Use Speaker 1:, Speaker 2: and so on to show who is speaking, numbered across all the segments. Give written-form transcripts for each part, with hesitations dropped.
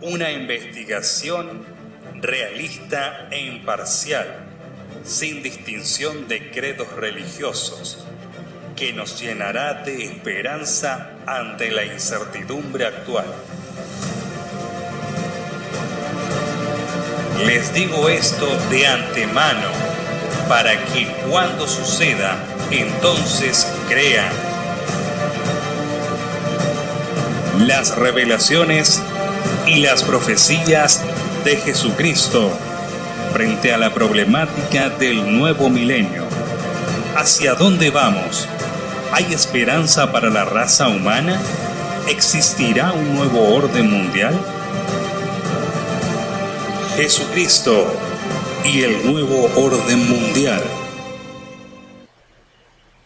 Speaker 1: una investigación realista e imparcial, sin distinción de credos religiosos, que nos llenará de esperanza ante la incertidumbre actual. Les digo esto de antemano, para que cuando suceda, entonces crean. Las revelaciones y las profecías de Jesucristo frente a la problemática del nuevo milenio. ¿Hacia dónde vamos? ¿Hay esperanza para la raza humana? ¿Existirá un nuevo orden mundial? Jesucristo y el nuevo orden mundial.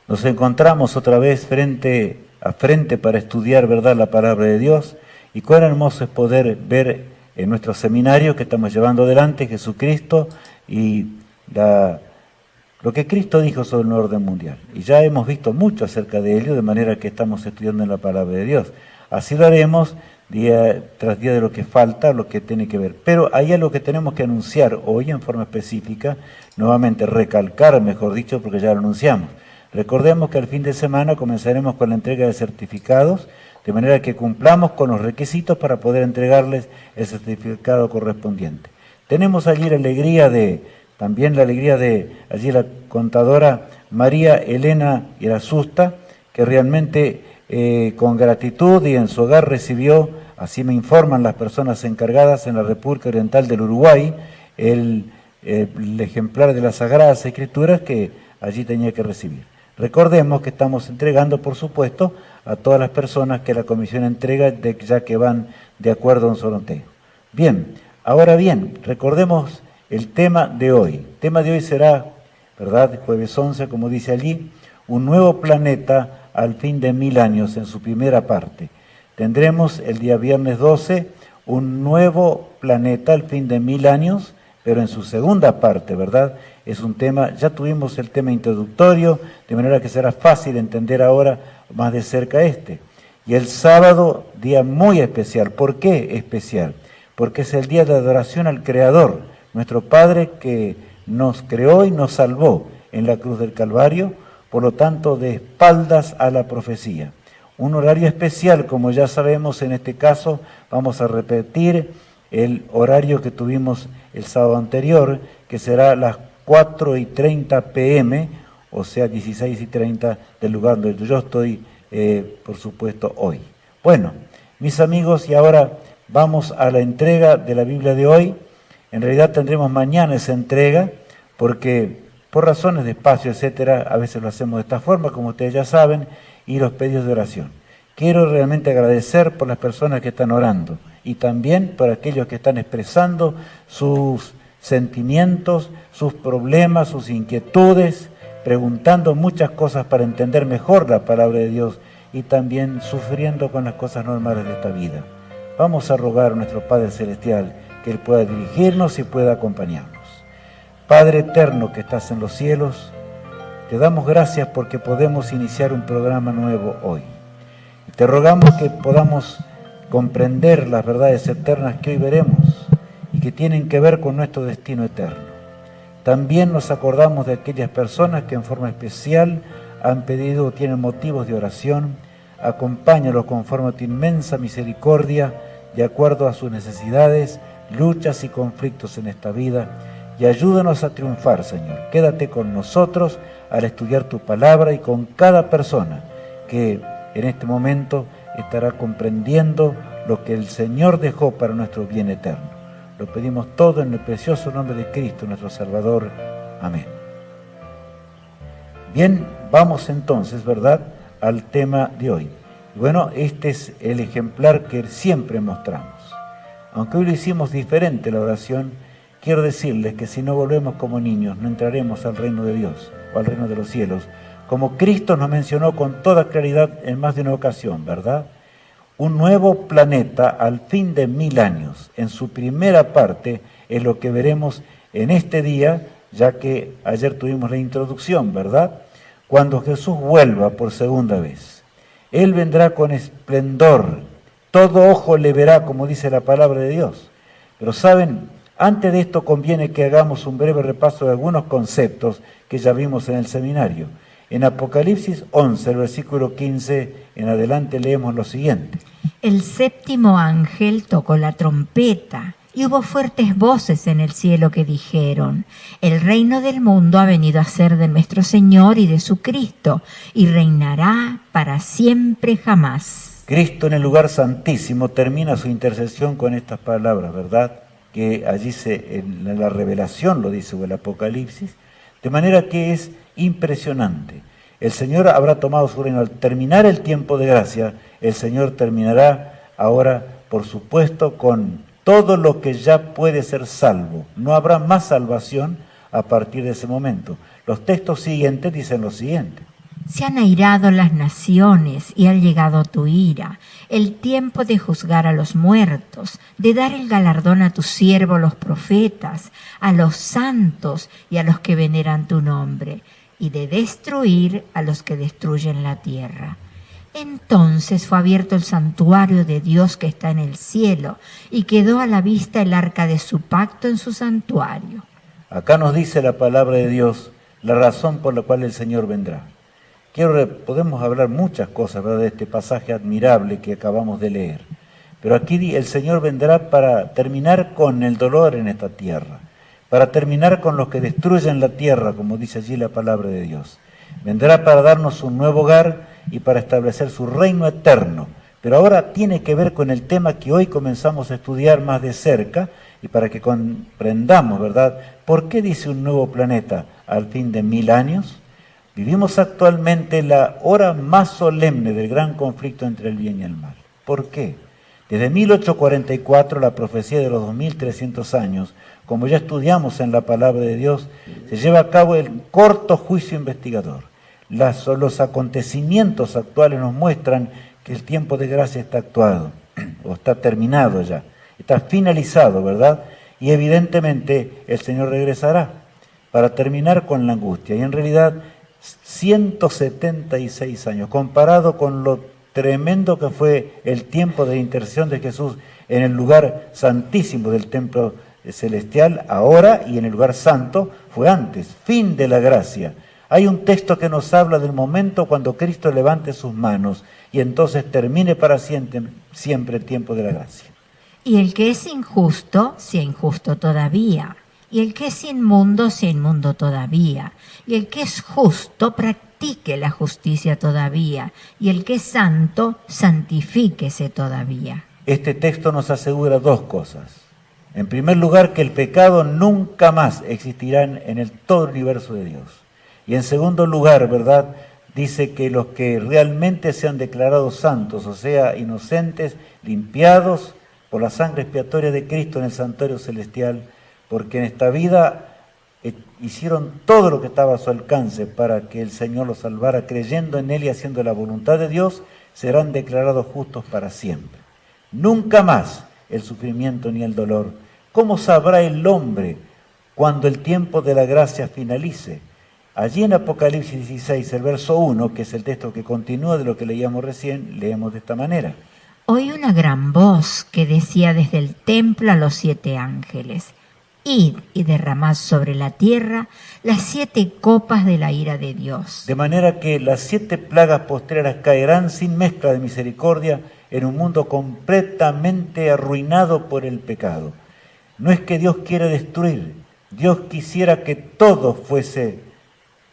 Speaker 2: Nos encontramos otra vez frente a frente para estudiar, ¿verdad?, la palabra de Dios, y cuán hermoso es poder ver en nuestro seminario que estamos llevando adelante Jesucristo y lo que Cristo dijo sobre el orden mundial. Y ya hemos visto mucho acerca de ello, de manera que estamos estudiando en la palabra de Dios. Así lo haremos día tras día de lo que falta, lo que tiene que ver. Pero hay algo que tenemos que anunciar hoy en forma específica, nuevamente recalcar, mejor dicho, porque ya lo anunciamos. Recordemos que al fin de semana comenzaremos con la entrega de certificados, de manera que cumplamos con los requisitos para poder entregarles el certificado correspondiente. Tenemos allí también la alegría de allí la contadora María Elena Irasusta, que realmente con gratitud y en su hogar recibió, así me informan las personas encargadas en la República Oriental del Uruguay, el ejemplar de las Sagradas Escrituras que allí tenía que recibir. Recordemos que estamos entregando, por supuesto, a todas las personas que la comisión entrega, ya que van de acuerdo a un sorteo. Bien, ahora bien, recordemos el tema de hoy. El tema de hoy será, ¿verdad?, jueves 11, como dice allí, un nuevo planeta al fin de 1000 años en su primera parte. Tendremos el día viernes 12 un nuevo planeta al fin de 1000 años, pero en su segunda parte, ¿verdad? Es un tema, ya tuvimos el tema introductorio, de manera que será fácil entender ahora más de cerca este. Y el sábado, día muy especial. ¿Por qué especial? Porque es el día de adoración al Creador, nuestro Padre que nos creó y nos salvó en la cruz del Calvario, por lo tanto de espaldas a la profecía. Un horario especial, como ya sabemos, en este caso vamos a repetir el horario que tuvimos el sábado anterior, que será las 4:30 p.m., o sea 16:30 del lugar donde yo estoy, por supuesto, hoy. Bueno, mis amigos, y ahora vamos a la entrega de la Biblia de hoy. En realidad tendremos mañana esa entrega, porque por razones de espacio, etcétera, a veces lo hacemos de esta forma, como ustedes ya saben, y los pedidos de oración. Quiero realmente agradecer por las personas que están orando y también por aquellos que están expresando sus sentimientos, sus problemas, sus inquietudes, preguntando muchas cosas para entender mejor la palabra de Dios y también sufriendo con las cosas normales de esta vida. Vamos a rogar a nuestro Padre Celestial que Él pueda dirigirnos y pueda acompañarnos. Padre eterno que estás en los cielos, te damos gracias porque podemos iniciar un programa nuevo hoy. Y te rogamos que podamos comprender las verdades eternas que hoy veremos y que tienen que ver con nuestro destino eterno. También nos acordamos de aquellas personas que en forma especial han pedido o tienen motivos de oración. Acompáñalos conforme a tu inmensa misericordia, de acuerdo a sus necesidades, luchas y conflictos en esta vida, y ayúdanos a triunfar, Señor. Quédate con nosotros al estudiar tu palabra y con cada persona que en este momento estará comprendiendo lo que el Señor dejó para nuestro bien eterno. Lo pedimos todo en el precioso nombre de Cristo, nuestro Salvador. Amén. Bien, vamos entonces, ¿verdad?, al tema de hoy. Bueno, este es el ejemplar que siempre mostramos. Aunque hoy lo hicimos diferente la oración, quiero decirles que si no volvemos como niños, no entraremos al reino de Dios o al reino de los cielos, como Cristo nos mencionó con toda claridad en más de una ocasión, ¿verdad? Un nuevo planeta al fin de 1000 años, en su primera parte, es lo que veremos en este día, ya que ayer tuvimos la introducción, ¿verdad? Cuando Jesús vuelva por segunda vez. Él vendrá con esplendor todo ojo le verá, como dice la palabra de Dios. Pero saben, antes de esto conviene que hagamos un breve repaso de algunos conceptos que ya vimos en el seminario. En Apocalipsis 11, el versículo 15 en adelante, leemos lo siguiente.
Speaker 3: El séptimo ángel tocó la trompeta y hubo fuertes voces en el cielo que dijeron: el reino del mundo ha venido a ser de nuestro Señor y de su Cristo, y reinará para siempre jamás.
Speaker 2: Cristo en el lugar santísimo termina su intercesión con estas palabras, ¿verdad? Que allí en la revelación lo dice, o el Apocalipsis, de manera que es impresionante. El Señor habrá tomado su reino. Al terminar el tiempo de gracia, el Señor terminará ahora, por supuesto, con todo lo que ya puede ser salvo. No habrá más salvación a partir de ese momento. Los textos siguientes dicen lo siguiente.
Speaker 3: Se han airado las naciones y ha llegado tu ira, el tiempo de juzgar a los muertos, de dar el galardón a tus siervos los profetas, a los santos y a los que veneran tu nombre, y de destruir a los que destruyen la tierra. Entonces fue abierto el santuario de Dios que está en el cielo, y quedó a la vista el arca de su pacto en su santuario.
Speaker 2: Acá nos dice la palabra de Dios la razón por la cual el Señor vendrá. Podemos hablar muchas cosas, ¿verdad?, de este pasaje admirable que acabamos de leer. Pero aquí el Señor vendrá para terminar con el dolor en esta tierra, para terminar con los que destruyen la tierra, como dice allí la palabra de Dios. Vendrá para darnos un nuevo hogar y para establecer su reino eterno. Pero ahora tiene que ver con el tema que hoy comenzamos a estudiar más de cerca y para que comprendamos, ¿verdad?, ¿por qué dice un nuevo planeta al fin de 1000 años? Vivimos actualmente la hora más solemne del gran conflicto entre el bien y el mal. ¿Por qué? Desde 1844, la profecía de los 2300 años, como ya estudiamos en la palabra de Dios, se lleva a cabo el corto juicio investigador. Los acontecimientos actuales nos muestran que el tiempo de gracia está actuado, o está terminado ya, está finalizado, ¿verdad? Y evidentemente el Señor regresará para terminar con la angustia. Y en realidad 176 años, comparado con lo tremendo que fue el tiempo de intercesión de Jesús en el lugar santísimo del templo celestial, ahora, y en el lugar santo fue antes, fin de la gracia. Hay un texto que nos habla del momento cuando Cristo levante sus manos y entonces termine para siempre el tiempo de la gracia.
Speaker 3: Y el que es injusto, sea injusto todavía. Y el que es inmundo, sea inmundo todavía. Y el que es justo, practique la justicia todavía. Y el que es santo, santifíquese todavía.
Speaker 2: Este texto nos asegura dos cosas. En primer lugar, que el pecado nunca más existirá en todo el universo de Dios. Y en segundo lugar, ¿verdad?, dice que los que realmente sean declarados santos, o sea, inocentes, limpiados por la sangre expiatoria de Cristo en el santuario celestial, porque en esta vida hicieron todo lo que estaba a su alcance para que el Señor los salvara, creyendo en Él y haciendo la voluntad de Dios, serán declarados justos para siempre. Nunca más el sufrimiento ni el dolor. ¿Cómo sabrá el hombre cuando el tiempo de la gracia finalice? Allí en Apocalipsis 16, el verso 1, que es el texto que continúa de lo que leíamos recién, leemos de esta manera.
Speaker 3: Oí una gran voz que decía desde el templo a los 7 ángeles: id y derramad sobre la tierra las 7 copas de la ira de Dios.
Speaker 2: De manera que las 7 plagas postreras caerán sin mezcla de misericordia en un mundo completamente arruinado por el pecado. No es que Dios quiera destruir, Dios quisiera que todos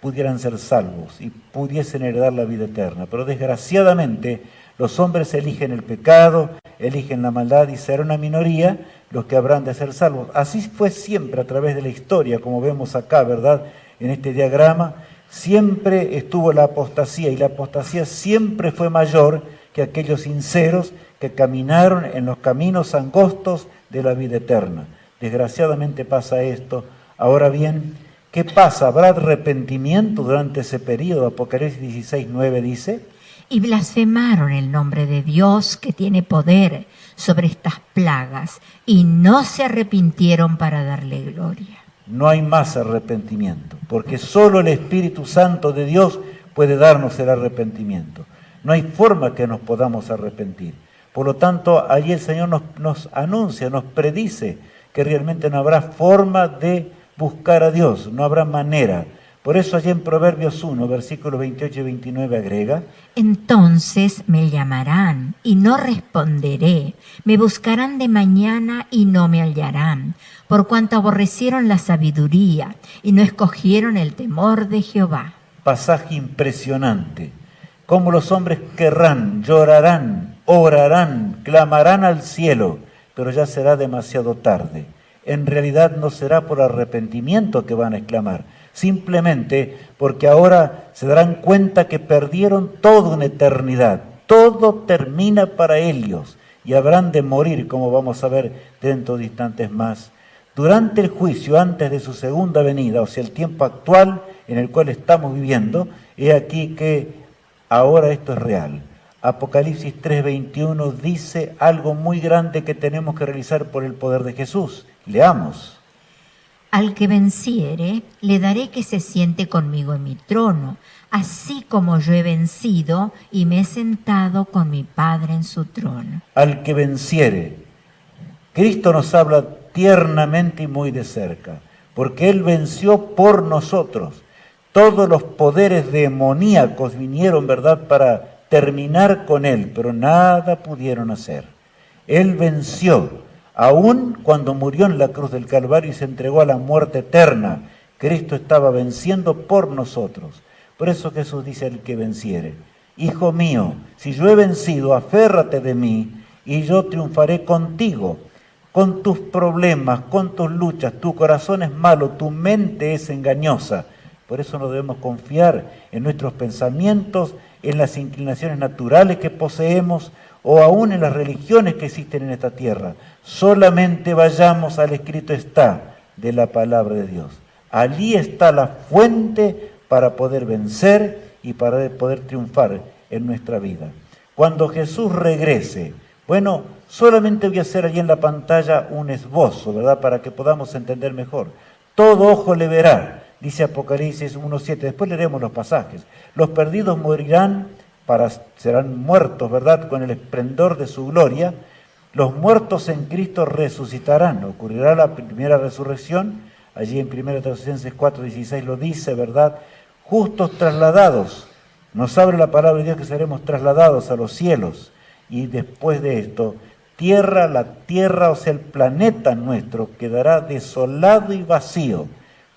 Speaker 2: pudieran ser salvos y pudiesen heredar la vida eterna. Pero desgraciadamente los hombres eligen el pecado, eligen la maldad y será una minoría los que habrán de ser salvos. Así fue siempre a través de la historia, como vemos acá, ¿verdad?, en este diagrama. Siempre estuvo la apostasía y la apostasía siempre fue mayor que aquellos sinceros que caminaron en los caminos angostos de la vida eterna. Desgraciadamente pasa esto. Ahora bien, ¿qué pasa? ¿Habrá arrepentimiento durante ese periodo? Apocalipsis 16:9 dice:
Speaker 3: y blasfemaron el nombre de Dios que tiene poder sobre estas plagas, y no se arrepintieron para darle gloria.
Speaker 2: No hay más arrepentimiento, porque solo el Espíritu Santo de Dios puede darnos el arrepentimiento. No hay forma que nos podamos arrepentir. Por lo tanto, allí el Señor nos anuncia, nos predice que realmente no habrá forma de buscar a Dios, no habrá manera. Por eso allí en Proverbios 1, versículos 28 y 29 agrega:
Speaker 3: Entonces me llamarán y no responderé, me buscarán de mañana y no me hallarán, por cuanto aborrecieron la sabiduría y no escogieron el temor de Jehová.
Speaker 2: Pasaje impresionante. Cómo los hombres querrán, llorarán, orarán, clamarán al cielo, pero ya será demasiado tarde. En realidad no será por arrepentimiento que van a exclamar, simplemente porque ahora se darán cuenta que perdieron toda una eternidad. Todo termina para ellos y habrán de morir, como vamos a ver dentro de instantes más. Durante el juicio, antes de su segunda venida, o sea, el tiempo actual en el cual estamos viviendo, he aquí que ahora esto es real. Apocalipsis 3:21 dice algo muy grande que tenemos que realizar por el poder de Jesús. Leamos.
Speaker 3: Al que venciere, le daré que se siente conmigo en mi trono, así como yo he vencido y me he sentado con mi Padre en su trono.
Speaker 2: Al que venciere. Cristo nos habla tiernamente y muy de cerca, porque Él venció por nosotros. Todos los poderes demoníacos vinieron, ¿verdad?, para terminar con Él, pero nada pudieron hacer. Él venció, aún cuando murió en la cruz del Calvario y se entregó a la muerte eterna. Cristo estaba venciendo por nosotros. Por eso Jesús dice al que venciere: Hijo mío, si yo he vencido, aférrate de mí y yo triunfaré contigo. Con tus problemas, con tus luchas, tu corazón es malo, tu mente es engañosa. Por eso no debemos confiar en nuestros pensamientos, en las inclinaciones naturales que poseemos o aún en las religiones que existen en esta tierra. Solamente vayamos al escrito está de la palabra de Dios. Allí está la fuente para poder vencer y para poder triunfar en nuestra vida. Cuando Jesús regrese, bueno, solamente voy a hacer allí en la pantalla un esbozo, ¿verdad?, para que podamos entender mejor. Todo ojo le verá, dice Apocalipsis 1:7. Después leeremos los pasajes. Los perdidos morirán, serán muertos, ¿verdad?, con el esplendor de su gloria. Los muertos en Cristo resucitarán. Ocurrirá la primera resurrección. Allí en 1 Tesalonicenses 4:16 lo dice, ¿verdad? Justos trasladados. Nos habla la palabra de Dios que seremos trasladados a los cielos. Y después de esto, la tierra, o sea, el planeta nuestro, quedará desolado y vacío,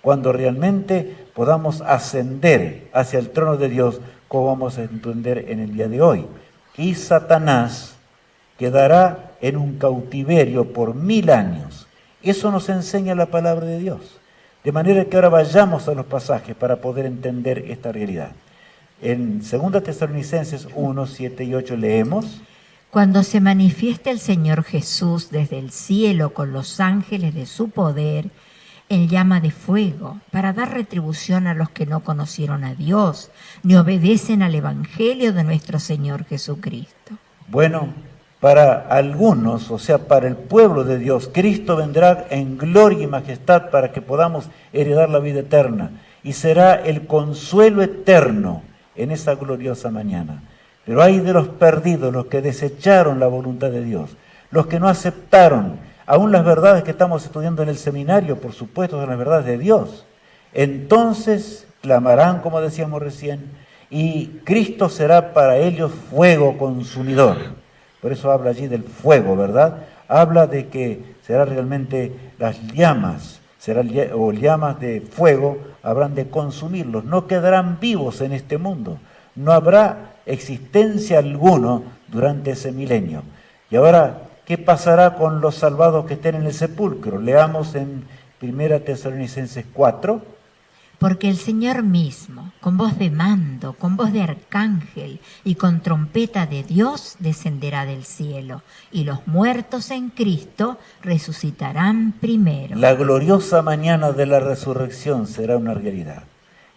Speaker 2: cuando realmente podamos ascender hacia el trono de Dios, como vamos a entender en el día de hoy. Y Satanás quedará en un cautiverio por 1000 años. Eso nos enseña la palabra de Dios. De manera que ahora vayamos a los pasajes para poder entender esta realidad. En 2 Tesalonicenses 1, 7 y 8 leemos:
Speaker 3: Cuando se manifieste el Señor Jesús desde el cielo con los ángeles de su poder, en llama de fuego, para dar retribución a los que no conocieron a Dios, ni obedecen al Evangelio de nuestro Señor Jesucristo.
Speaker 2: Bueno, para algunos, o sea, para el pueblo de Dios, Cristo vendrá en gloria y majestad para que podamos heredar la vida eterna. Y será el consuelo eterno en esa gloriosa mañana. Pero hay de los perdidos, los que desecharon la voluntad de Dios, los que no aceptaron aún las verdades que estamos estudiando en el seminario, por supuesto, son las verdades de Dios. Entonces clamarán, como decíamos recién, y Cristo será para ellos fuego consumidor. Por eso habla allí del fuego, ¿verdad? Habla de que será realmente las llamas, llamas de fuego, habrán de consumirlos. No quedarán vivos en este mundo. No habrá existencia alguno durante ese milenio. Y ahora, ¿qué pasará con los salvados que estén en el sepulcro? Leamos en 1 Tesalonicenses 4.
Speaker 3: Porque el Señor mismo, con voz de mando, con voz de arcángel y con trompeta de Dios, descenderá del cielo, y los muertos en Cristo resucitarán primero.
Speaker 2: La gloriosa mañana de la resurrección será una realidad.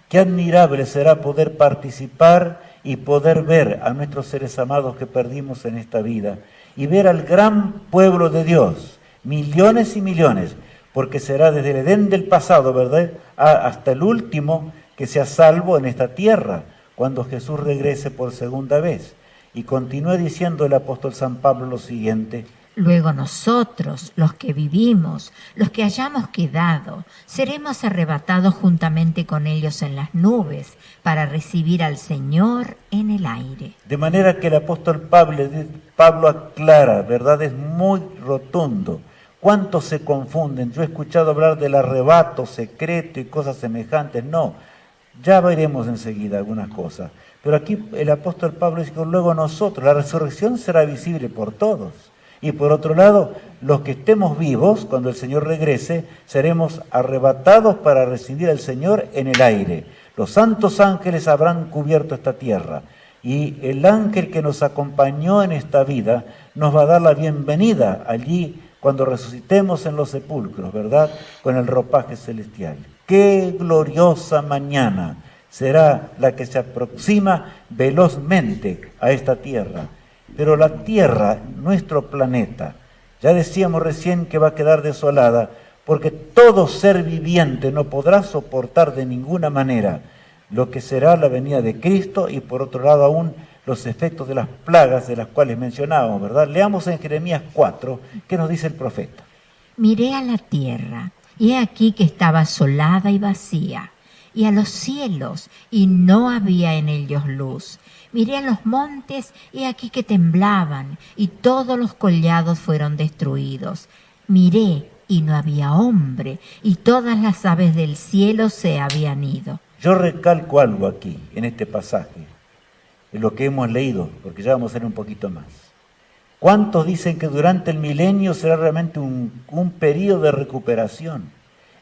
Speaker 2: Qué admirable será poder participar y poder ver a nuestros seres amados que perdimos en esta vida, y ver al gran pueblo de Dios, millones y millones, porque será desde el Edén del pasado, ¿verdad?, hasta el último que sea salvo en esta tierra, cuando Jesús regrese por segunda vez. Y continúa diciendo el apóstol San Pablo lo siguiente:
Speaker 3: Luego nosotros, los que vivimos, los que hayamos quedado, seremos arrebatados juntamente con ellos en las nubes para recibir al Señor en el aire.
Speaker 2: De manera que el apóstol Pablo aclara, ¿verdad? Es muy rotundo. ¿Cuántos se confunden? Yo he escuchado hablar del arrebato secreto y cosas semejantes. No, ya veremos enseguida algunas cosas. Pero aquí el apóstol Pablo dice que luego nosotros, la resurrección será visible por todos. Y por otro lado, los que estemos vivos, cuando el Señor regrese, seremos arrebatados para recibir al Señor en el aire. Los santos ángeles habrán cubierto esta tierra. Y el ángel que nos acompañó en esta vida nos va a dar la bienvenida allí cuando resucitemos en los sepulcros, ¿verdad? Con el ropaje celestial. ¡Qué gloriosa mañana será la que se aproxima velozmente a esta tierra! Pero la Tierra, nuestro planeta, ya decíamos recién que va a quedar desolada, porque todo ser viviente no podrá soportar de ninguna manera lo que será la venida de Cristo y por otro lado aún los efectos de las plagas de las cuales mencionábamos, ¿verdad? Leamos en Jeremías 4, ¿qué nos dice el profeta?
Speaker 3: Miré a la tierra, y he aquí que estaba asolada y vacía, y a los cielos, y no había en ellos luz. Miré a los montes, y aquí que temblaban, y todos los collados fueron destruidos. Miré, y no había hombre, y todas las aves del cielo se habían ido.
Speaker 2: Yo recalco algo aquí, en este pasaje, en lo que hemos leído, porque ya vamos a leer un poquito más. ¿Cuántos dicen que durante el milenio será realmente un periodo de recuperación?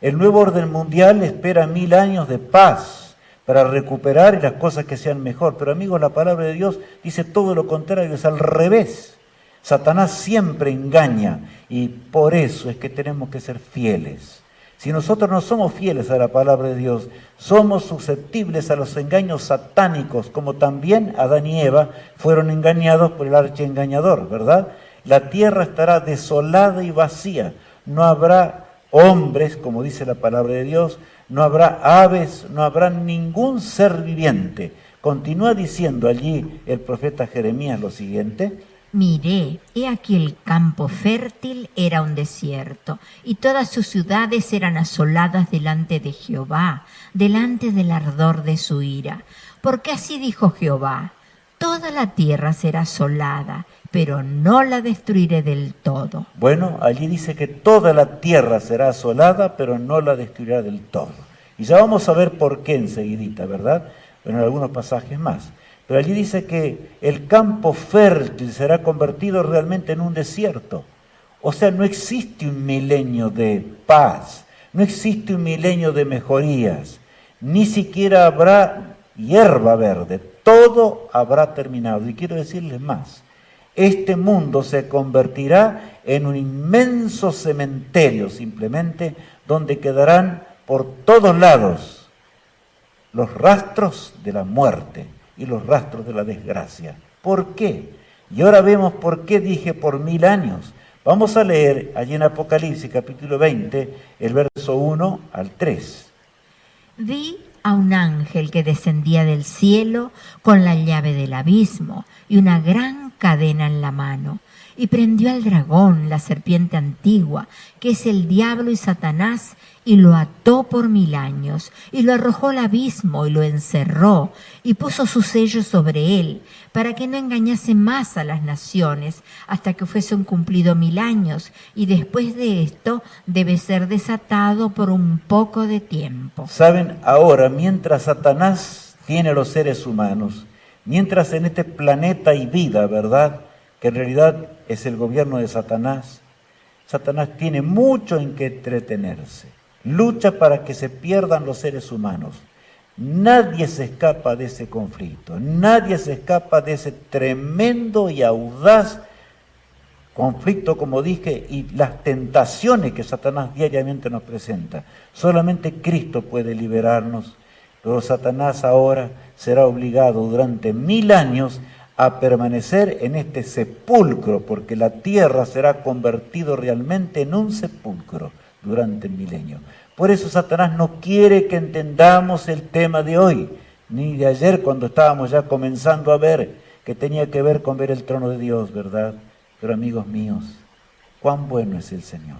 Speaker 2: El nuevo orden mundial espera 1000 años de paz, para recuperar y las cosas que sean mejor. Pero amigos, la palabra de Dios dice todo lo contrario, es al revés. Satanás siempre engaña y por eso es que tenemos que ser fieles. Si nosotros no somos fieles a la palabra de Dios, somos susceptibles a los engaños satánicos, como también Adán y Eva fueron engañados por el archiengañador, ¿verdad? La tierra estará desolada y vacía, no habrá hombres, como dice la palabra de Dios, no habrá aves, no habrá ningún ser viviente. Continúa diciendo allí el profeta Jeremías lo siguiente:
Speaker 3: Miré, he aquí el campo fértil era un desierto, y todas sus ciudades eran asoladas delante de Jehová, delante del ardor de su ira. Porque así dijo Jehová: toda la tierra será asolada, pero no la destruiré del todo.
Speaker 2: Bueno, allí dice que toda la tierra será asolada, pero no la destruirá del todo. Y ya vamos a ver por qué enseguidita, ¿verdad? En algunos pasajes más. Pero allí dice que el campo fértil será convertido realmente en un desierto. O sea, no existe un milenio de paz, no existe un milenio de mejorías, ni siquiera habrá hierba verde, todo habrá terminado. Y quiero decirles más, este mundo se convertirá en un inmenso cementerio simplemente, donde quedarán por todos lados los rastros de la muerte y los rastros de la desgracia. ¿Por qué? Y ahora vemos por qué dije por 1000 años. Vamos a leer allí en Apocalipsis capítulo 20, el verso 1 al 3.
Speaker 3: Vi a un ángel que descendía del cielo con la llave del abismo y una gran cadena en la mano, y prendió al dragón, la serpiente antigua, que es el diablo y Satanás, y lo ató por 1000 años, y lo arrojó al abismo, y lo encerró, y puso su sello sobre él, para que no engañase más a las naciones, hasta que fuesen cumplidos 1000 años, y después de esto debe ser desatado por un poco de tiempo.
Speaker 2: Saben, ahora, mientras Satanás tiene a los seres humanos, mientras en este planeta hay vida, ¿verdad?, que en realidad es el gobierno de Satanás, Satanás tiene mucho en que entretenerse. Lucha para que se pierdan los seres humanos. Nadie se escapa de ese conflicto, nadie se escapa de ese tremendo y audaz conflicto, como dije, y las tentaciones que Satanás diariamente nos presenta. Solamente Cristo puede liberarnos, pero Satanás ahora será obligado durante 1000 años a permanecer en este sepulcro, porque la tierra será convertido realmente en un sepulcro durante el milenio. Por eso Satanás no quiere que entendamos el tema de hoy, ni de ayer cuando estábamos ya comenzando a ver que tenía que ver con ver el trono de Dios, ¿verdad? Pero amigos míos, cuán bueno es el Señor.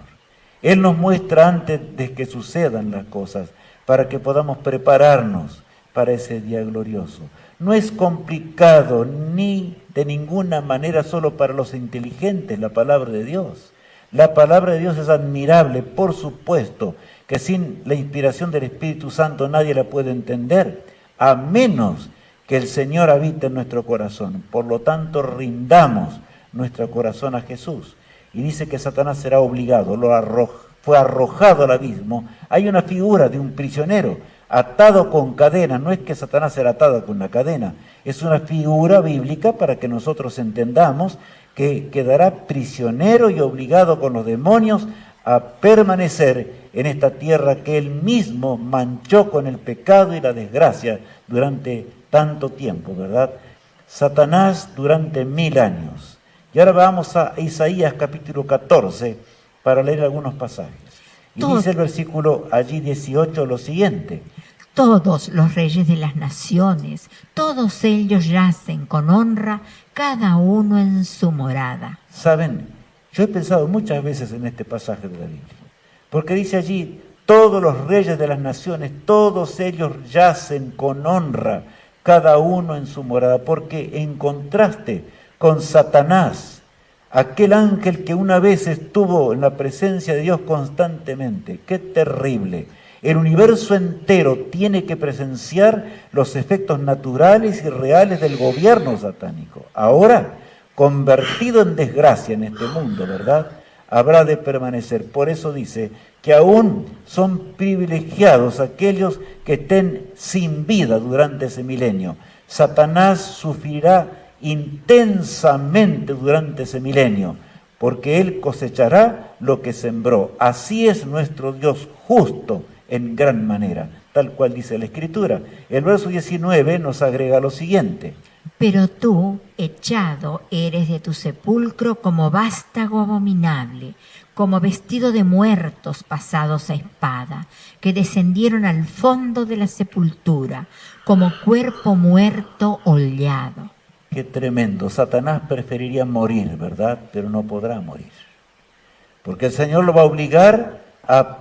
Speaker 2: Él nos muestra antes de que sucedan las cosas, para que podamos prepararnos para ese día glorioso. No es complicado ni de ninguna manera solo para los inteligentes la palabra de Dios. La palabra de Dios es admirable, por supuesto, que sin la inspiración del Espíritu Santo nadie la puede entender, a menos que el Señor habite en nuestro corazón. Por lo tanto, rindamos nuestro corazón a Jesús. Y dice que Satanás será obligado, fue arrojado al abismo. Hay una figura de un prisionero atado con cadenas. No es que Satanás será atado con una cadena, es una figura bíblica para que nosotros entendamos que quedará prisionero y obligado con los demonios a permanecer en esta tierra que él mismo manchó con el pecado y la desgracia durante tanto tiempo, ¿verdad? Satanás durante 1000 años. Y ahora vamos a Isaías capítulo 14 para leer algunos pasajes. Y dice el versículo allí 18 lo siguiente:
Speaker 3: todos los reyes de las naciones, todos ellos yacen con honra, cada uno en su morada.
Speaker 2: Saben, yo he pensado muchas veces en este pasaje de la Biblia, porque dice allí, todos los reyes de las naciones, todos ellos yacen con honra, cada uno en su morada, porque en contraste con Satanás, aquel ángel que una vez estuvo en la presencia de Dios constantemente, qué terrible. El universo entero tiene que presenciar los efectos naturales y reales del gobierno satánico. Ahora, convertido en desgracia en este mundo, ¿verdad?, habrá de permanecer. Por eso dice que aún son privilegiados aquellos que estén sin vida durante ese milenio. Satanás sufrirá intensamente durante ese milenio, porque él cosechará lo que sembró. Así es nuestro Dios justo en gran manera, tal cual dice la Escritura. El verso 19 nos agrega lo siguiente:
Speaker 3: pero tú, echado, eres de tu sepulcro como vástago abominable, como vestido de muertos pasados a espada, que descendieron al fondo de la sepultura, como cuerpo muerto hollado.
Speaker 2: Qué tremendo. Satanás preferiría morir, ¿verdad? Pero no podrá morir, porque el Señor lo va a obligar a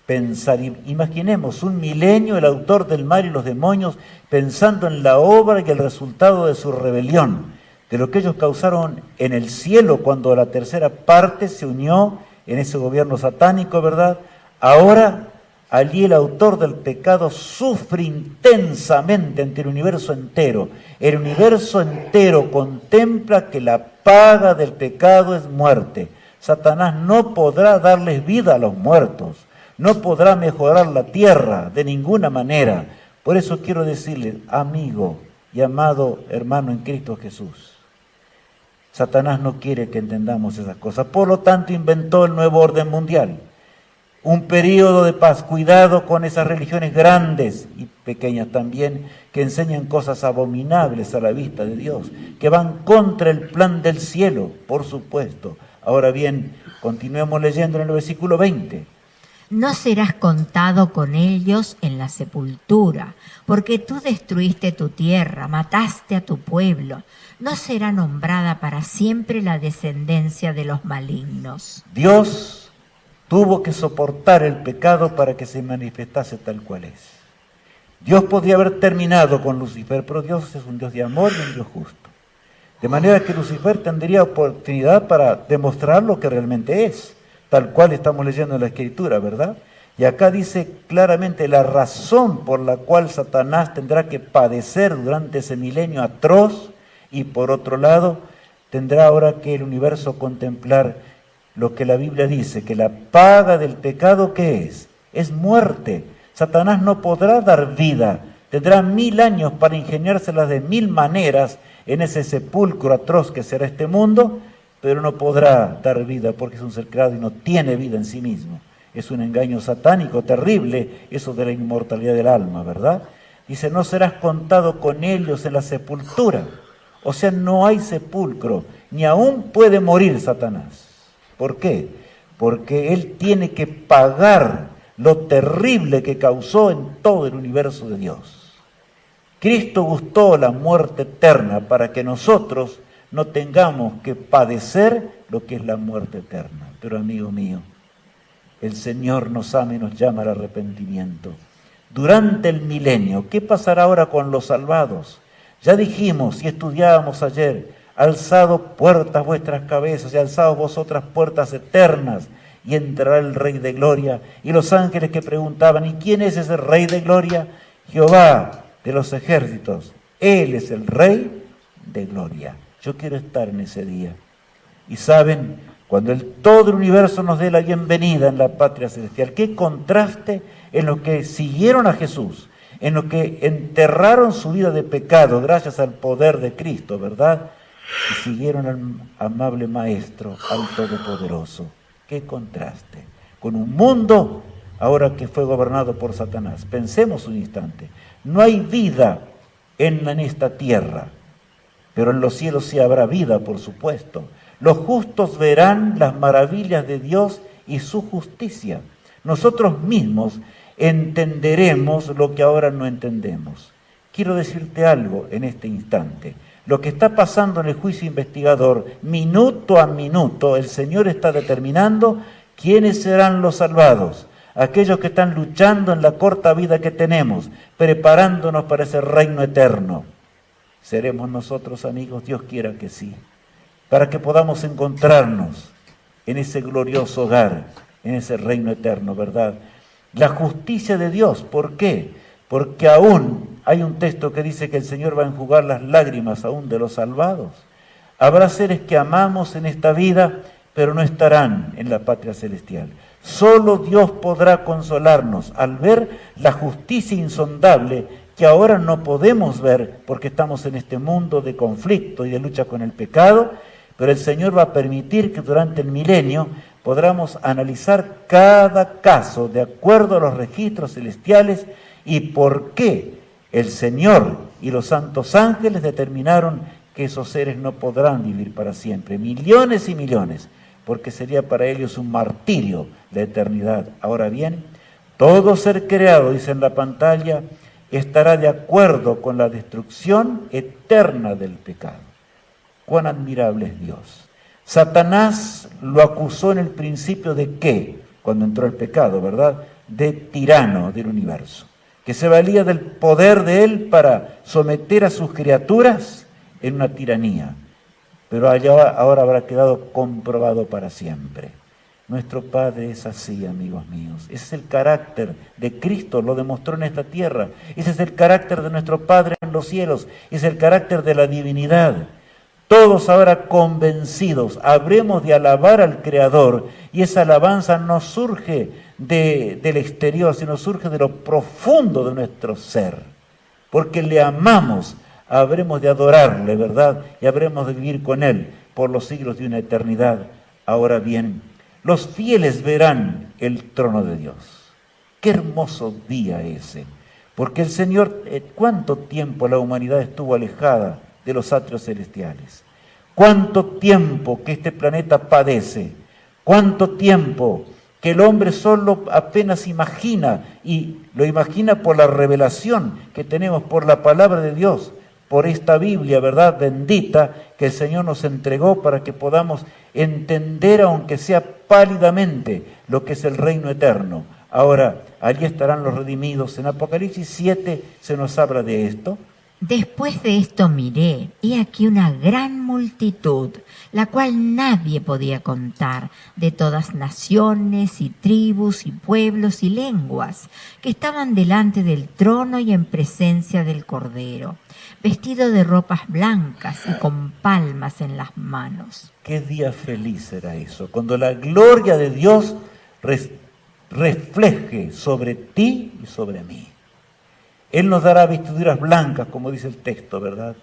Speaker 2: pensar. Imaginemos un milenio, el autor del mal y los demonios pensando en la obra y el resultado de su rebelión, de lo que ellos causaron en el cielo cuando la tercera parte se unió en ese gobierno satánico, ¿verdad? Ahora, allí el autor del pecado sufre intensamente ante el universo entero. El universo entero contempla que la paga del pecado es muerte. Satanás no podrá darles vida a los muertos, no podrá mejorar la tierra de ninguna manera. Por eso quiero decirles, amigo y amado hermano en Cristo Jesús, Satanás no quiere que entendamos esas cosas. Por lo tanto, inventó el nuevo orden mundial, un periodo de paz. Cuidado con esas religiones grandes y pequeñas también, que enseñan cosas abominables a la vista de Dios, que van contra el plan del cielo, por supuesto. Ahora bien, continuemos leyendo en el versículo 20.
Speaker 3: No serás contado con ellos en la sepultura, porque tú destruiste tu tierra, mataste a tu pueblo. No será nombrada para siempre la descendencia de los malignos.
Speaker 2: Dios tuvo que soportar el pecado para que se manifestase tal cual es. Dios podría haber terminado con Lucifer, pero Dios es un Dios de amor y un Dios justo. De manera que Lucifer tendría oportunidad para demostrar lo que realmente es, tal cual estamos leyendo en la Escritura, ¿verdad? Y acá dice claramente la razón por la cual Satanás tendrá que padecer durante ese milenio atroz, y por otro lado, tendrá ahora que el universo contemplar lo que la Biblia dice, que la paga del pecado, ¿qué es? Es muerte. Satanás no podrá dar vida, tendrá 1000 años para ingeniárselas de 1000 maneras en ese sepulcro atroz que será este mundo, pero no podrá dar vida porque es un ser creado y no tiene vida en sí mismo. Es un engaño satánico terrible, eso de la inmortalidad del alma, ¿verdad? Dice, no serás contado con ellos en la sepultura. O sea, no hay sepulcro, ni aún puede morir Satanás. ¿Por qué? Porque él tiene que pagar lo terrible que causó en todo el universo de Dios. Cristo gustó la muerte eterna para que nosotros no tengamos que padecer lo que es la muerte eterna. Pero amigo mío, el Señor nos ama y nos llama al arrepentimiento. Durante el milenio, ¿qué pasará ahora con los salvados? Ya dijimos y estudiábamos ayer, alzado puertas vuestras cabezas y alzados vosotras puertas eternas, y entrará el Rey de Gloria. Y los ángeles que preguntaban, ¿y quién es ese Rey de Gloria? Jehová de los ejércitos, Él es el Rey de Gloria. Yo quiero estar en ese día. Y saben, cuando todo el universo nos dé la bienvenida en la patria celestial, qué contraste en lo que siguieron a Jesús, en lo que enterraron su vida de pecado gracias al poder de Cristo, ¿verdad? Y siguieron al amable Maestro, al Todopoderoso. Qué contraste. Con un mundo ahora que fue gobernado por Satanás. Pensemos un instante. No hay vida en esta tierra, pero en los cielos sí habrá vida, por supuesto. Los justos verán las maravillas de Dios y su justicia. Nosotros mismos entenderemos lo que ahora no entendemos. Quiero decirte algo en este instante. Lo que está pasando en el juicio investigador, minuto a minuto, el Señor está determinando quiénes serán los salvados. Aquellos que están luchando en la corta vida que tenemos, preparándonos para ese reino eterno. ¿Seremos nosotros, amigos? Dios quiera que sí. Para que podamos encontrarnos en ese glorioso hogar, en ese reino eterno, ¿verdad? La justicia de Dios, ¿por qué? Porque aún hay un texto que dice que el Señor va a enjugar las lágrimas aún de los salvados. Habrá seres que amamos en esta vida, pero no estarán en la patria celestial. Solo Dios podrá consolarnos al ver la justicia insondable que ahora no podemos ver porque estamos en este mundo de conflicto y de lucha con el pecado, pero el Señor va a permitir que durante el milenio podamos analizar cada caso de acuerdo a los registros celestiales y por qué el Señor y los santos ángeles determinaron que esos seres no podrán vivir para siempre, millones y millones, porque sería para ellos un martirio la eternidad. Ahora bien, todo ser creado, dice en la pantalla, estará de acuerdo con la destrucción eterna del pecado. Cuán admirable es Dios. Satanás lo acusó en el principio de ¿qué? Cuando entró el pecado, ¿verdad? De tirano del universo, que se valía del poder de él para someter a sus criaturas en una tiranía. Pero ahora habrá quedado comprobado para siempre. Nuestro Padre es así, amigos míos. Ese es el carácter de Cristo, lo demostró en esta tierra. Ese es el carácter de nuestro Padre en los cielos. Ese es el carácter de la divinidad. Todos ahora convencidos, habremos de alabar al Creador, y esa alabanza no surge del exterior, sino surge de lo profundo de nuestro ser. Porque le amamos, habremos de adorarle, ¿verdad? Y habremos de vivir con Él por los siglos de una eternidad. Ahora bien, los fieles verán el trono de Dios. Qué hermoso día ese. Porque el Señor, ¿cuánto tiempo la humanidad estuvo alejada de los atrios celestiales? ¿Cuánto tiempo que este planeta padece? ¿Cuánto tiempo que el hombre solo apenas imagina? Y lo imagina por la revelación que tenemos, por la palabra de Dios, por esta Biblia, ¿verdad? Bendita, que el Señor nos entregó para que podamos entender, aunque sea pálidamente, lo que es el reino eterno. Ahora, allí estarán los redimidos. En Apocalipsis 7 se nos habla de esto.
Speaker 3: Después de esto miré, y aquí una gran multitud, la cual nadie podía contar, de todas naciones y tribus y pueblos y lenguas, que estaban delante del trono y en presencia del Cordero, vestidos de ropas blancas y con palmas en las manos.
Speaker 2: Qué día feliz será eso, cuando la gloria de Dios refleje sobre ti y sobre mí. Él nos dará vestiduras blancas, como dice el texto, ¿verdad?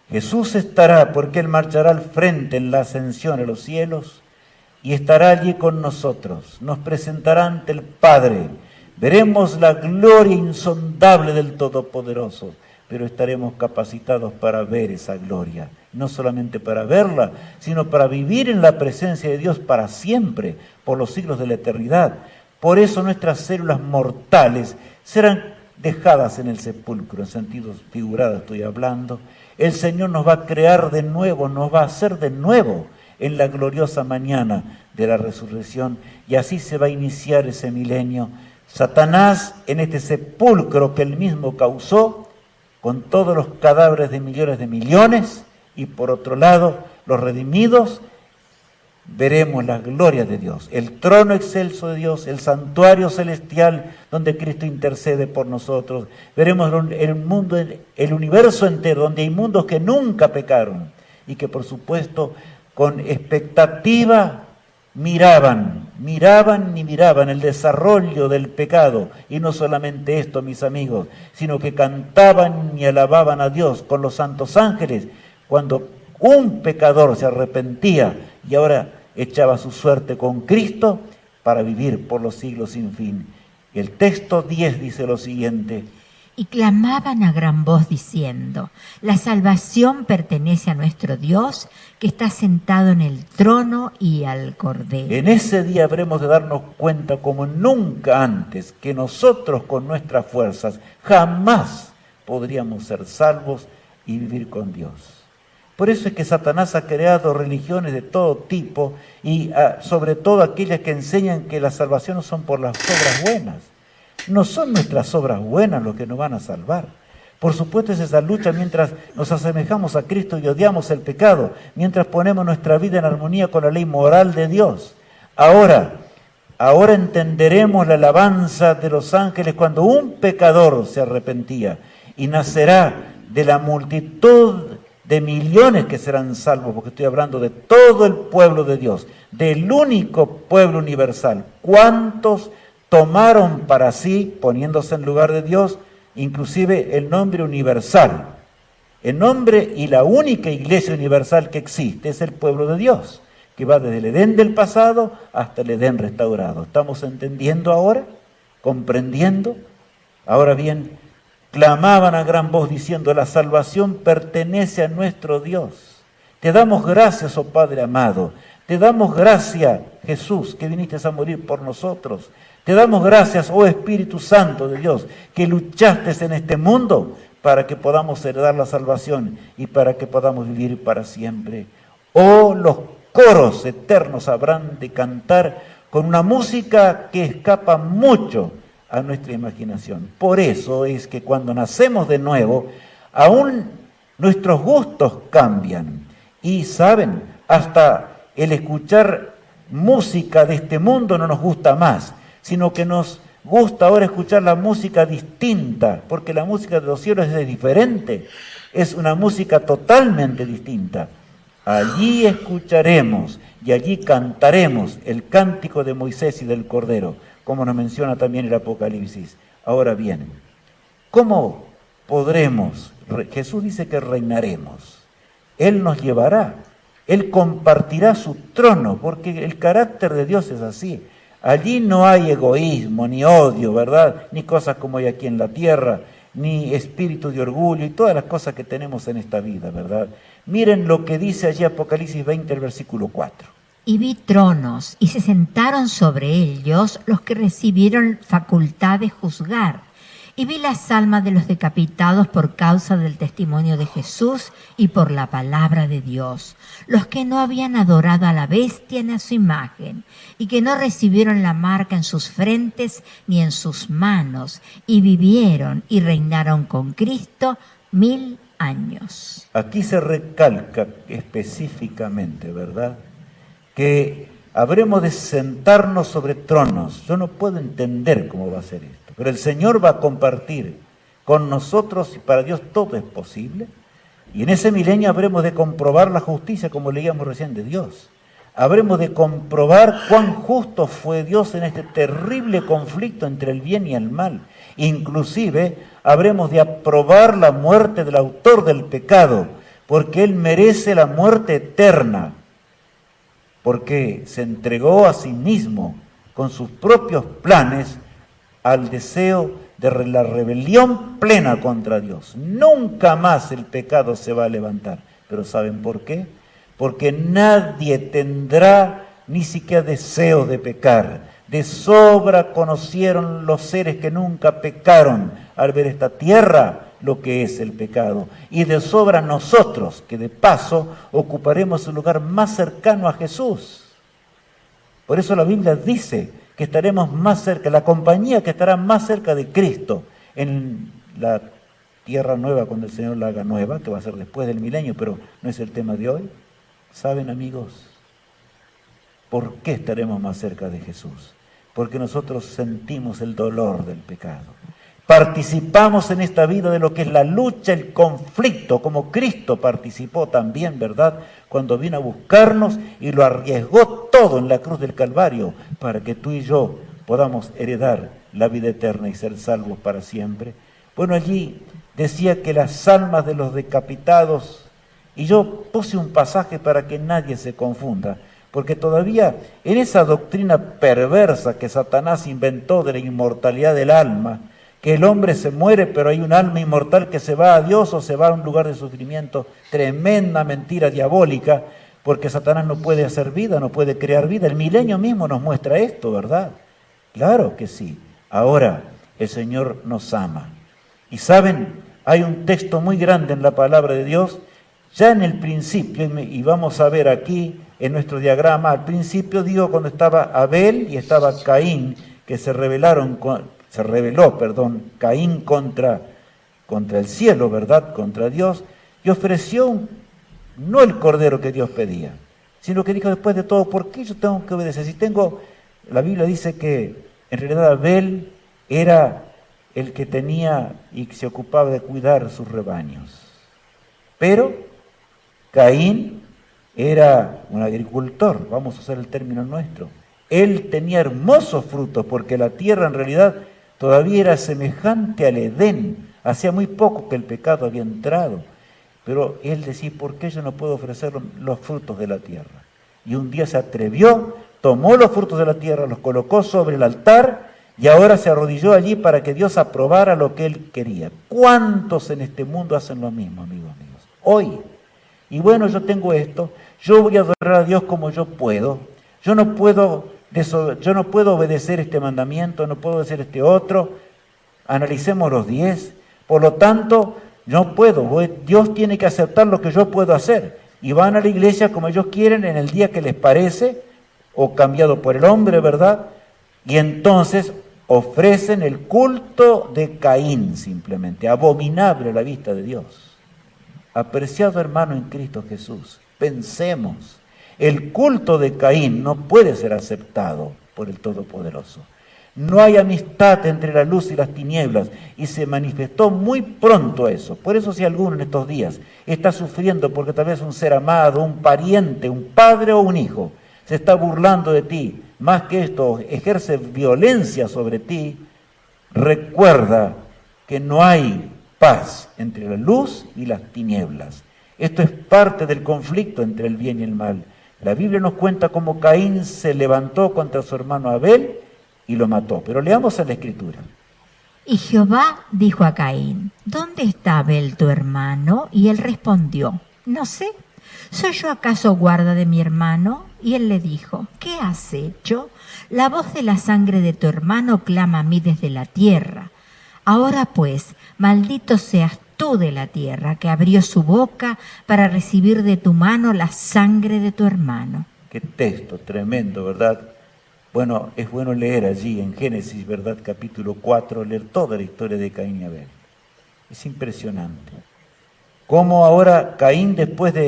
Speaker 2: Jesús estará, porque Él marchará al frente en la ascensión a los cielos y estará allí con nosotros. Nos presentará ante el Padre. Veremos la gloria insondable del Todopoderoso, pero estaremos capacitados para ver esa gloria. No solamente para verla, sino para vivir en la presencia de Dios para siempre, por los siglos de la eternidad. Por eso nuestras células mortales serán dejadas en el sepulcro, en sentido figurado estoy hablando, el Señor nos va a crear de nuevo, nos va a hacer de nuevo en la gloriosa mañana de la resurrección, y así se va a iniciar ese milenio. Satanás, en este sepulcro que él mismo causó, con todos los cadáveres de millones, y por otro lado, los redimidos, veremos la gloria de Dios, el trono excelso de Dios, el santuario celestial donde Cristo intercede por nosotros. Veremos el mundo, el universo entero, donde hay mundos que nunca pecaron y que por supuesto con expectativa miraban el desarrollo del pecado. Y no solamente esto, mis amigos, sino que cantaban y alababan a Dios con los santos ángeles cuando un pecador se arrepentía y ahora echaba su suerte con Cristo para vivir por los siglos sin fin. El texto 10 dice lo siguiente:
Speaker 3: y clamaban a gran voz diciendo: la salvación pertenece a nuestro Dios, que está sentado en el trono y al Cordero.
Speaker 2: En ese día habremos de darnos cuenta como nunca antes que nosotros con nuestras fuerzas jamás podríamos ser salvos y vivir con Dios. Por eso es que Satanás ha creado religiones de todo tipo y sobre todo aquellas que enseñan que la salvación son por las obras buenas. No son nuestras obras buenas lo que nos van a salvar. Por supuesto es esa lucha mientras nos asemejamos a Cristo y odiamos el pecado, mientras ponemos nuestra vida en armonía con la ley moral de Dios. Ahora entenderemos la alabanza de los ángeles cuando un pecador se arrepentía, y nacerá de la multitud de millones que serán salvos, porque estoy hablando de todo el pueblo de Dios, del único pueblo universal. ¿Cuántos tomaron para sí, poniéndose en lugar de Dios, inclusive el nombre universal? El nombre y la única iglesia universal que existe es el pueblo de Dios, que va desde el Edén del pasado hasta el Edén restaurado. ¿Estamos entendiendo ahora? ¿Comprendiendo? Ahora bien, clamaban a gran voz diciendo: la salvación pertenece a nuestro Dios. Te damos gracias, oh Padre amado. Te damos gracias, Jesús, que viniste a morir por nosotros. Te damos gracias, oh Espíritu Santo de Dios, que luchaste en este mundo para que podamos heredar la salvación y para que podamos vivir para siempre. Oh, los coros eternos habrán de cantar con una música que escapa mucho a nuestra imaginación. Por eso es que cuando nacemos de nuevo, aún nuestros gustos cambian. Y saben, hasta el escuchar música de este mundo no nos gusta más, sino que nos gusta ahora escuchar la música distinta, porque la música de los cielos es diferente, es una música totalmente distinta. Allí escucharemos y allí cantaremos el cántico de Moisés y del Cordero, como nos menciona también el Apocalipsis. Ahora bien, ¿cómo podremos? Jesús dice que reinaremos. Él nos llevará, Él compartirá su trono, porque el carácter de Dios es así. Allí no hay egoísmo, ni odio, ¿verdad? Ni cosas como hay aquí en la tierra, ni espíritu de orgullo y todas las cosas que tenemos en esta vida, ¿verdad? Miren lo que dice allí Apocalipsis 20, el versículo 4.
Speaker 3: Y vi tronos, y se sentaron sobre ellos los que recibieron facultad de juzgar. Y vi las almas de los decapitados por causa del testimonio de Jesús y por la palabra de Dios, los que no habían adorado a la bestia ni a su imagen, y que no recibieron la marca en sus frentes ni en sus manos, y vivieron y reinaron con Cristo 1000 años.
Speaker 2: Aquí se recalca específicamente, ¿verdad?, que habremos de sentarnos sobre tronos. Yo no puedo entender cómo va a ser esto, pero el Señor va a compartir con nosotros, y para Dios todo es posible, y en ese milenio habremos de comprobar la justicia, como leíamos recién, de Dios. Habremos de comprobar cuán justo fue Dios en este terrible conflicto entre el bien y el mal. Inclusive habremos de aprobar la muerte del autor del pecado, porque él merece la muerte eterna, porque se entregó a sí mismo con sus propios planes al deseo de la rebelión plena contra Dios. Nunca más el pecado se va a levantar. ¿Pero saben por qué? Porque nadie tendrá ni siquiera deseo de pecar. De sobra conocieron los seres que nunca pecaron al ver esta tierra lo que es el pecado. Y de sobra nosotros, que de paso ocuparemos un lugar más cercano a Jesús. Por eso la Biblia dice que estaremos más cerca, la compañía que estará más cerca de Cristo en la tierra nueva, cuando el Señor la haga nueva, que va a ser después del milenio, pero no es el tema de hoy. ¿Saben, amigos? ¿Por qué estaremos más cerca de Jesús? Porque nosotros sentimos el dolor del pecado. Participamos en esta vida de lo que es la lucha, el conflicto, como Cristo participó también, ¿verdad? Cuando vino a buscarnos y lo arriesgó todo en la cruz del Calvario para que tú y yo podamos heredar la vida eterna y ser salvos para siempre. Bueno, allí decía que las almas de los decapitados, y yo puse un pasaje para que nadie se confunda, porque todavía en esa doctrina perversa que Satanás inventó de la inmortalidad del alma, que el hombre se muere, pero hay un alma inmortal que se va a Dios o se va a un lugar de sufrimiento, tremenda mentira diabólica, porque Satanás no puede hacer vida, no puede crear vida. El milenio mismo nos muestra esto, ¿verdad? Claro que sí. Ahora, el Señor nos ama. Y saben, hay un texto muy grande en la palabra de Dios, ya en el principio, y vamos a ver aquí en nuestro diagrama, al principio digo cuando estaba Abel y estaba Caín, que se rebeló, Caín contra el cielo, ¿verdad? Contra Dios, y ofreció no el cordero que Dios pedía, sino que dijo después de todo, ¿por qué yo tengo que obedecer? La Biblia dice que en realidad Abel era el que tenía y se ocupaba de cuidar sus rebaños, pero Caín era un agricultor, vamos a usar el término nuestro. Él tenía hermosos frutos porque la tierra en realidad todavía era semejante al Edén. Hacía muy poco que el pecado había entrado. Pero él decía, ¿por qué yo no puedo ofrecer los frutos de la tierra? Y un día se atrevió, tomó los frutos de la tierra, los colocó sobre el altar y ahora se arrodilló allí para que Dios aprobara lo que él quería. ¿Cuántos en este mundo hacen lo mismo, amigos? Hoy. Y bueno, yo tengo esto, yo voy a adorar a Dios como yo puedo. Yo no puedo obedecer este mandamiento, no puedo obedecer este otro. Analicemos los 10. Por lo tanto, no puedo. Dios tiene que aceptar lo que yo puedo hacer. Y van a la iglesia como ellos quieren en el día que les parece, o cambiado por el hombre, ¿verdad? Y entonces ofrecen el culto de Caín simplemente, abominable a la vista de Dios. Apreciado hermano en Cristo Jesús, pensemos, el culto de Caín no puede ser aceptado por el Todopoderoso. No hay amistad entre la luz y las tinieblas, y se manifestó muy pronto eso. Por eso si alguno en estos días está sufriendo porque tal vez un ser amado, un pariente, un padre o un hijo, se está burlando de ti, más que esto, ejerce violencia sobre ti, recuerda que no hay paz entre la luz y las tinieblas. Esto es parte del conflicto entre el bien y el mal. La Biblia nos cuenta cómo Caín se levantó contra su hermano Abel y lo mató. Pero leamos a la Escritura.
Speaker 3: Y Jehová dijo a Caín, ¿dónde está Abel tu hermano? Y él respondió, no sé, ¿soy yo acaso guarda de mi hermano? Y él le dijo, ¿qué has hecho? La voz de la sangre de tu hermano clama a mí desde la tierra. Ahora pues, maldito seas tú de la tierra, que abrió su boca para recibir de tu mano la sangre de tu hermano.
Speaker 2: Qué texto tremendo, ¿verdad? Bueno, es bueno leer allí en Génesis, ¿verdad? Capítulo 4, leer toda la historia de Caín y Abel. Es impresionante. Cómo ahora Caín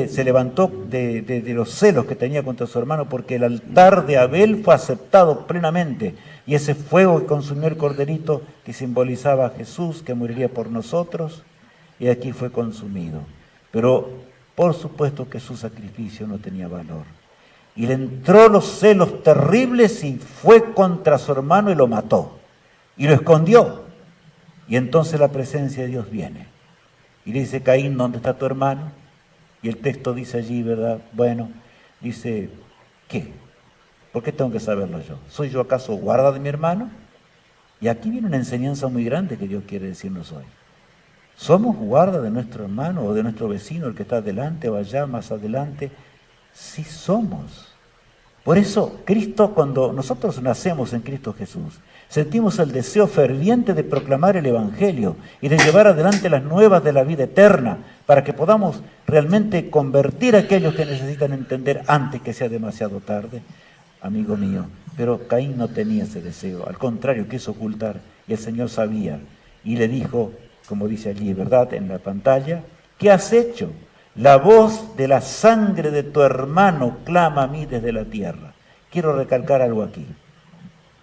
Speaker 2: se levantó de los celos que tenía contra su hermano, porque el altar de Abel fue aceptado plenamente. Y ese fuego que consumió el corderito que simbolizaba a Jesús, que moriría por nosotros, y aquí fue consumido. Pero por supuesto que su sacrificio no tenía valor. Y le entró los celos terribles y fue contra su hermano y lo mató. Y lo escondió. Y entonces la presencia de Dios viene. Y le dice, Caín, ¿dónde está tu hermano? Y el texto dice allí, ¿verdad? Bueno, dice, ¿qué? ¿Por qué tengo que saberlo yo? ¿Soy yo acaso guarda de mi hermano? Y aquí viene una enseñanza muy grande que Dios quiere decirnos hoy. ¿Somos guarda de nuestro hermano o de nuestro vecino, el que está adelante o allá más adelante? Sí somos. Por eso, Cristo, cuando nosotros nacemos en Cristo Jesús, sentimos el deseo ferviente de proclamar el Evangelio y de llevar adelante las nuevas de la vida eterna, para que podamos realmente convertir a aquellos que necesitan entender antes que sea demasiado tarde, amigo mío. Pero Caín no tenía ese deseo, al contrario, quiso ocultar, y el Señor sabía, y le dijo, como dice allí, ¿verdad?, en la pantalla, ¿qué has hecho? La voz de la sangre de tu hermano clama a mí desde la tierra. Quiero recalcar algo aquí.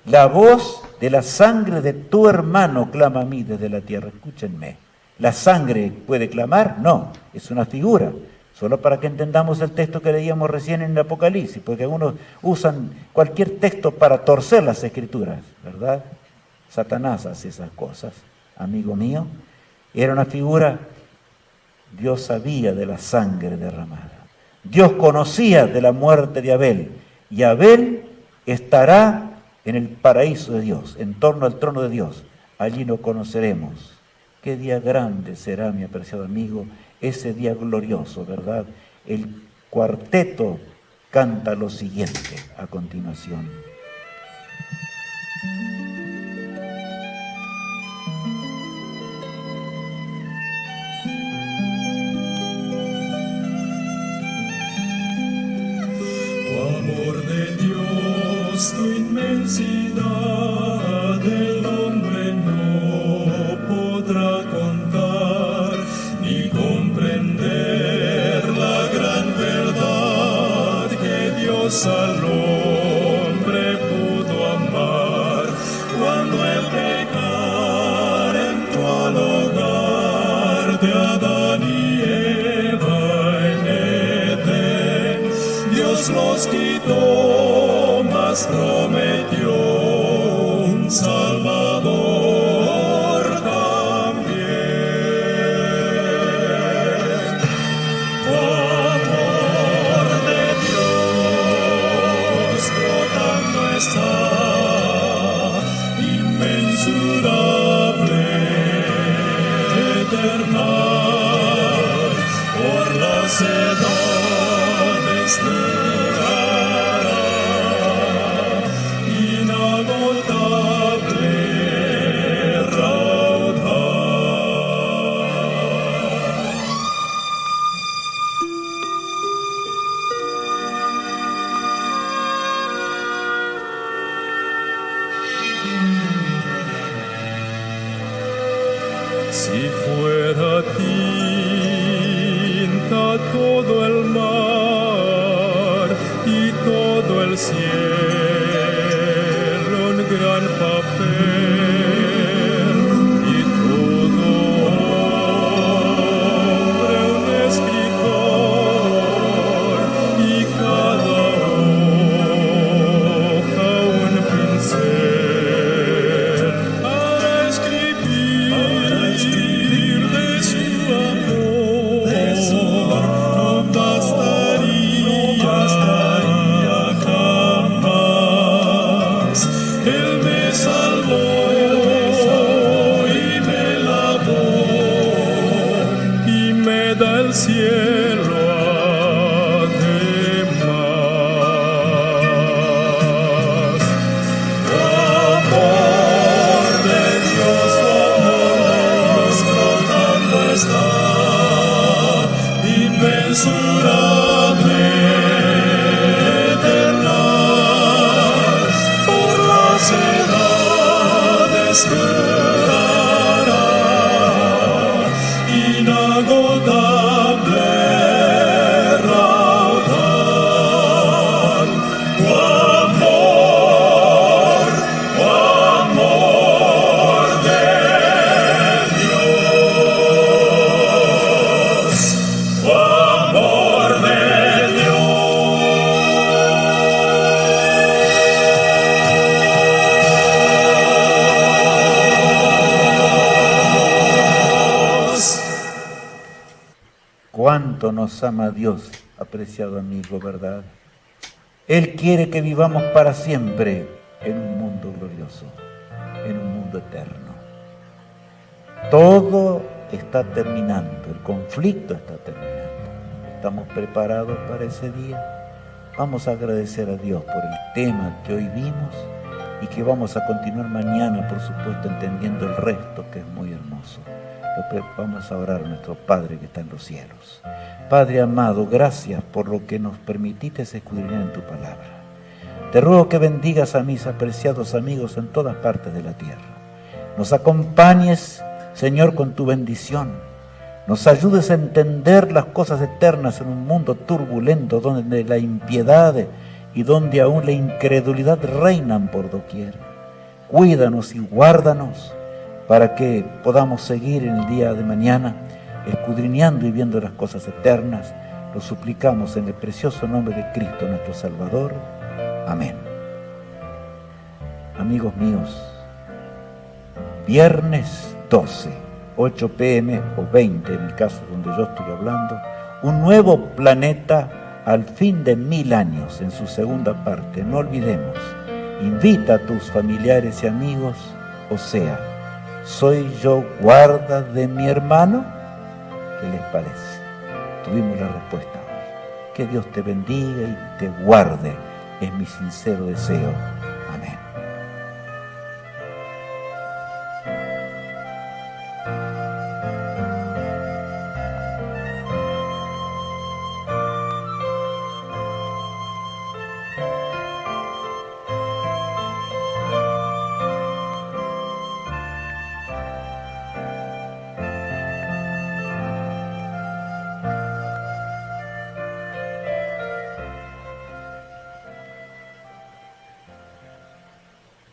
Speaker 2: La voz de la sangre de tu hermano clama a mí desde la tierra. Escúchenme. ¿La sangre puede clamar? No, es una figura. Solo para que entendamos el texto que leíamos recién en el Apocalipsis, porque algunos usan cualquier texto para torcer las Escrituras, ¿verdad? Satanás hace esas cosas, amigo mío. Era una figura. Dios sabía de la sangre derramada. Dios conocía de la muerte de Abel. Y Abel estará en el paraíso de Dios, en torno al trono de Dios. Allí lo conoceremos. Qué día grande será, mi apreciado amigo, ese día glorioso, ¿verdad? El cuarteto canta lo siguiente a continuación.
Speaker 4: Tu inmensidad el hombre no podrá contar ni comprender la gran verdad que Dios al hombre pudo amar cuando el pecado entró al hogar de Adán y Eva en Edén. Dios los quitó, prometió un Salvador también. Amor de Dios brotando está, inmensurable, eternal, por las edades si fuera tinta todo el mar y todo el cielo un gran papel y todo hombre un escritor y cada hoja un pincel para escribir de su amor, no bastaría jamás. Él me salvó y me lavó y me da el cielo además. Amor de Dios brotando está, inmensurable, eternal, por las edades durará, inagotable, raudal. Amor de Dios, amor de Dios.
Speaker 2: Cuánto nos ama Dios, apreciado amigo, ¿verdad? Él quiere que vivamos para siempre en un mundo glorioso, en un mundo eterno. Todo está terminando, el conflicto está terminando. ¿Estamos preparados para ese día? Vamos a agradecer a Dios por el tema que hoy vimos y que vamos a continuar mañana, por supuesto, entendiendo el resto, que es muy hermoso. Vamos a orar a nuestro Padre que está en los cielos. Padre amado, gracias por lo que nos permitiste escudriñar en tu palabra. Te ruego que bendigas a mis apreciados amigos en todas partes de la tierra. Nos acompañes, Señor, con tu bendición. Nos ayudes a entender las cosas eternas en un mundo turbulento donde la impiedad y donde aún la incredulidad reinan por doquier. Cuídanos y guárdanos para que podamos seguir en el día de mañana escudriñando y viendo las cosas eternas. Lo suplicamos en el precioso nombre de Cristo nuestro Salvador. Amén. Amigos míos, viernes 12, 8 p.m. o 20 en el caso donde yo estoy hablando, un nuevo planeta al fin de 1000 años en su segunda parte. No olvidemos, invita a tus familiares y amigos, o sea, ¿soy yo guarda de mi hermano? ¿Qué les parece? Tuvimos la respuesta hoy. Que Dios te bendiga y te guarde, es mi sincero deseo.